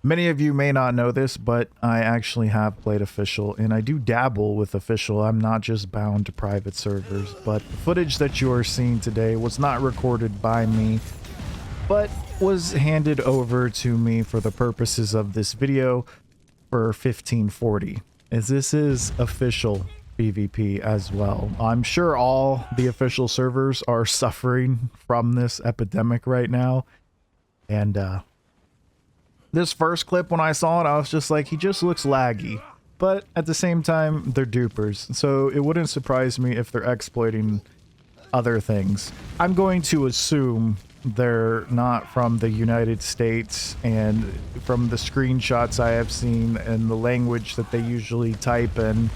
Many of you may not know this, but I actually have played official, and I do dabble with official. I'm not just bound to private servers, but the footage that you are seeing today was not recorded by me, but was handed over to me for the purposes of this video for 1540, as this is official PvP as well. I'm sure all the official servers are suffering from this epidemic right now, and this first clip, when I saw it, I was just like, he just looks laggy. But at the same time, they're dupers, so it wouldn't surprise me if they're exploiting other things. I'm going to assume they're not from the United States, and from the screenshots I have seen and the language that they usually type in,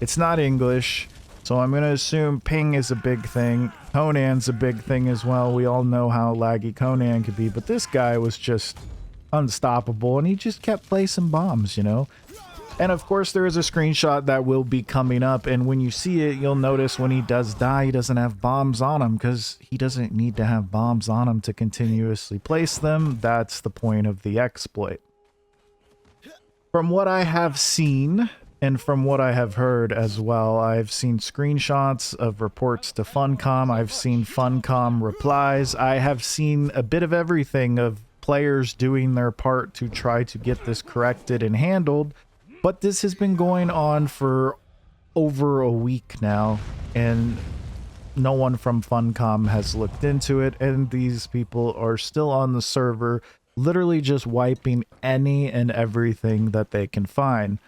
it's not English. So I'm going to assume ping is a big thing. Conan's a big thing as well. We all know how laggy Conan could be, but this guy was just unstoppable, and he just kept placing bombs, you know. And of course there is a screenshot that will be coming up, and when you see it, you'll notice when he does die, he doesn't have bombs on him, because he doesn't need to have bombs on him to continuously place them. That's the point of the exploit. From what I have seen, and from what I have heard as well, I've seen screenshots of reports to Funcom, I've seen Funcom replies, I have seen a bit of everything of players doing their part to try to get this corrected and handled, but this has been going on for over a week now, and no one from Funcom has looked into it, and these people are still on the server, literally just wiping any and everything that they can find.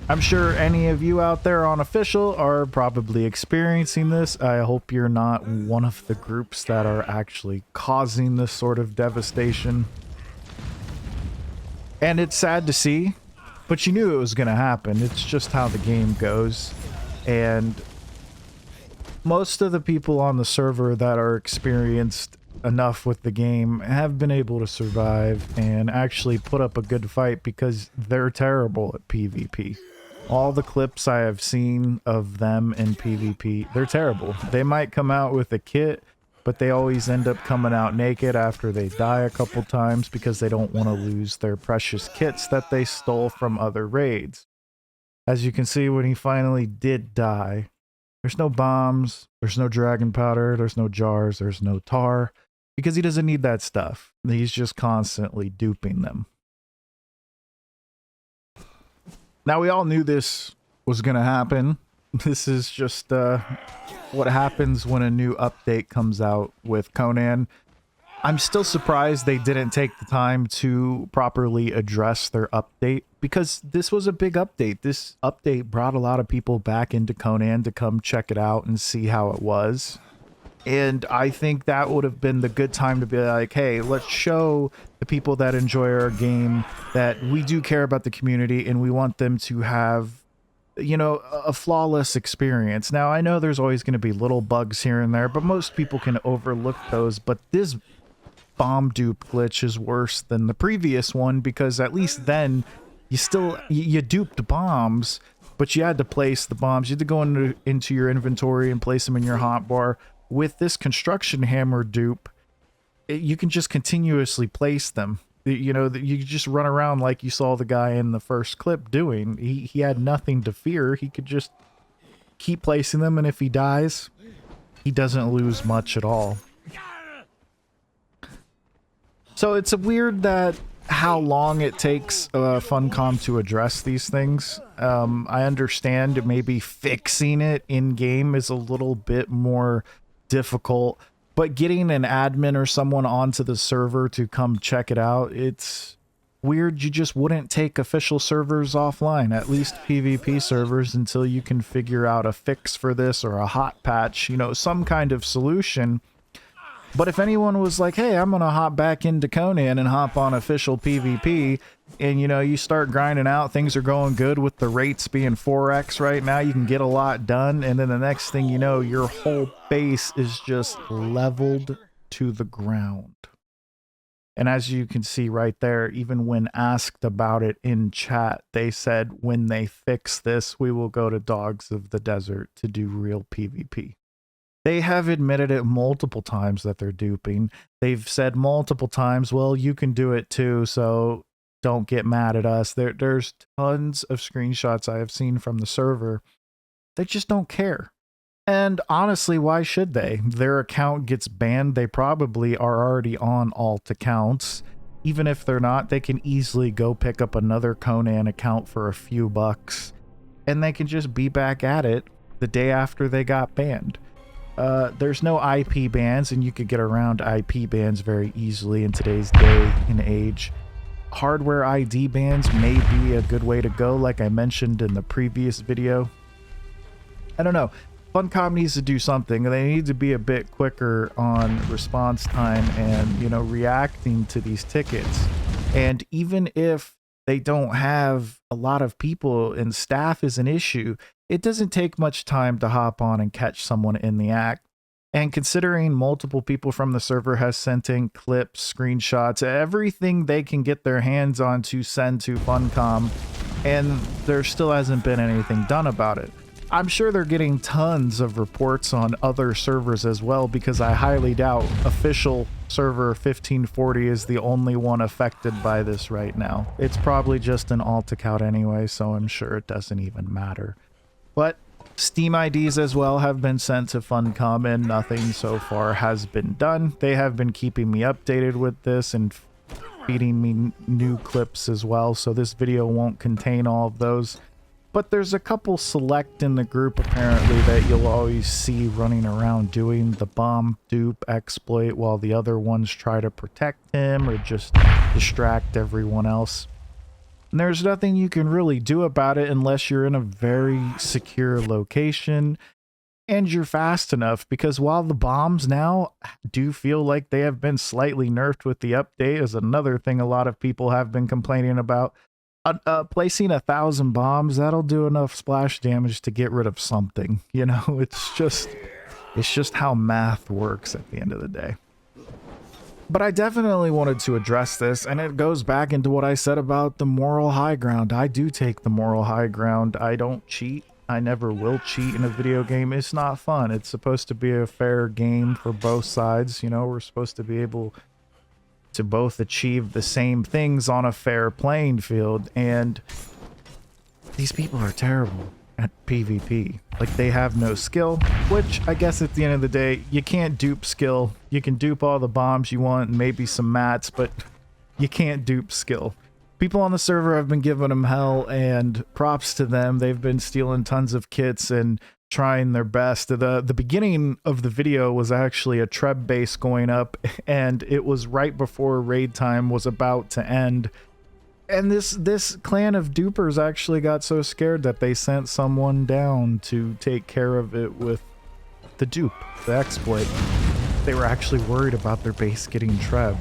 I'm sure any of you out there on official are probably experiencing this. I hope you're not one of the groups that are actually causing this sort of devastation. And it's sad to see, but you knew it was going to happen. It's just how the game goes. And most of the people on the server that are experienced enough with the game have been able to survive and actually put up a good fight, because they're terrible at PvP. All the clips I have seen of them in PvP, they're terrible. They might come out with a kit, but they always end up coming out naked after they die a couple times, because they don't want to lose their precious kits that they stole from other raids. As you can see, when he finally did die, there's no bombs, there's no dragon powder, there's no jars, there's no tar, because he doesn't need that stuff. He's just constantly duping them. Now, we all knew this was going to happen. This is just what happens when a new update comes out with Conan. I'm still surprised they didn't take the time to properly address their update, because this was a big update. This update brought a lot of people back into Conan to come check it out and see how it was. And I think that would have been the good time to be like, hey, let's show the people that enjoy our game that we do care about the community, and we want them to have, you know, a flawless experience. Now, I know there's always going to be little bugs here and there, but most people can overlook those. But this bomb dupe glitch is worse than the previous one, because at least then you duped bombs, but you had to place the bombs. You had to go into your inventory and place them in your hotbar. With this construction hammer dupe, you can just continuously place them. You know, you just run around like you saw the guy in the first clip doing. He had nothing to fear. He could just keep placing them, and if he dies, he doesn't lose much at all. So it's weird that how long it takes Funcom to address these things. I understand maybe fixing it in-game is a little bit more difficult, but getting an admin or someone onto the server to come check it out, it's weird. You just wouldn't take official servers offline, at least PvP servers, until you can figure out a fix for this, or a hot patch, you know, some kind of solution. But if anyone was like, hey, I'm gonna hop back into Conan and hop on official PvP, and you know, you start grinding out, things are going good with the rates being 4x right now, you can get a lot done, and then the next thing you know, your whole base is just leveled to the ground. And as you can see right there, even when asked about it in chat, they said when they fix this, we will go to Dogs of the Desert to do real PvP. They have admitted it multiple times that they're duping. They've said multiple times, well, you can do it too, so don't get mad at us. There's tons of screenshots I have seen from the server. They just don't care. And honestly, why should they? Their account gets banned. They probably are already on alt accounts. Even if they're not, they can easily go pick up another Conan account for a few bucks, and they can just be back at it the day after they got banned. There's no IP bans, and you could get around IP bans very easily in today's day and age. Hardware ID bans may be a good way to go, like I mentioned in the previous video. I don't know. Funcom needs to do something. They need to be a bit quicker on response time and, you know, reacting to these tickets. And even if they don't have a lot of people and staff is an issue, it doesn't take much time to hop on and catch someone in the act. And considering multiple people from the server has sent in clips, screenshots, everything they can get their hands on to send to Funcom, and there still hasn't been anything done about it. I'm sure they're getting tons of reports on other servers as well, because I highly doubt official server 1540 is the only one affected by this right now. It's probably just an alt account anyway, so I'm sure it doesn't even matter. But Steam IDs as well have been sent to Funcom, and nothing so far has been done. They have been keeping me updated with this and feeding me new clips as well, so this video won't contain all of those. But there's a couple select in the group apparently that you'll always see running around doing the bomb dupe exploit while the other ones try to protect him or just distract everyone else. And there's nothing you can really do about it unless you're in a very secure location and you're fast enough, because while the bombs now do feel like they have been slightly nerfed with the update, is another thing a lot of people have been complaining about. Placing 1,000 bombs, that'll do enough splash damage to get rid of something. You know, it's just how math works at the end of the day. But I definitely wanted to address this, and it goes back into what I said about the moral high ground. I do take the moral high ground. I don't cheat. I never will cheat in a video game. It's not fun. It's supposed to be a fair game for both sides. You know, we're supposed to be able to both achieve the same things on a fair playing field, and these people are terrible at PvP. Like, they have no skill, which I guess at the end of the day, you can't dupe skill. You can dupe all the bombs you want and maybe some mats, but you can't dupe skill. People on the server have been giving them hell, and props to them. They've been stealing tons of kits and trying their best. The beginning of the video was actually a Treb base going up, and it was right before raid time was about to end. And this clan of Dupers actually got so scared that they sent someone down to take care of it with the dupe, the exploit. They were actually worried about their base getting Treb.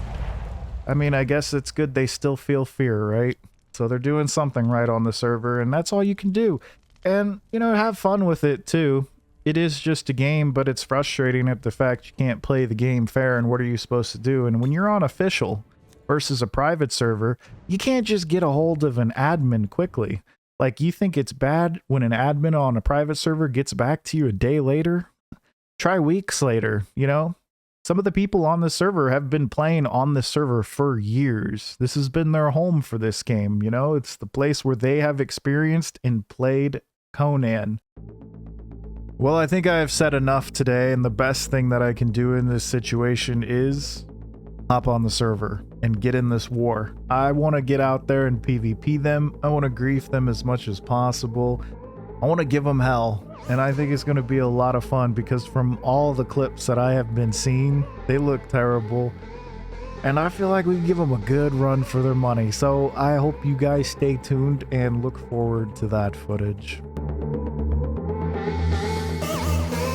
I mean, I guess it's good they still feel fear, right? So they're doing something right on the server, and that's all you can do. And, you know, have fun with it, too. It is just a game, but it's frustrating at the fact you can't play the game fair, and what are you supposed to do? And when you're on official versus a private server, you can't just get a hold of an admin quickly. Like, you think it's bad when an admin on a private server gets back to you a day later? Try weeks later, you know? Some of the people on the server have been playing on the server for years. This has been their home for this game, you know? It's the place where they have experienced and played Conan. Well, I think I have said enough today, and the best thing that I can do in this situation is hop on the server and get in this war. I want to get out there and PvP them. I want to grief them as much as possible. I want to give them hell, and I think it's going to be a lot of fun, because from all the clips that I have been seeing, they look terrible, and I feel like we can give them a good run for their money. So I hope you guys stay tuned and look forward to that footage.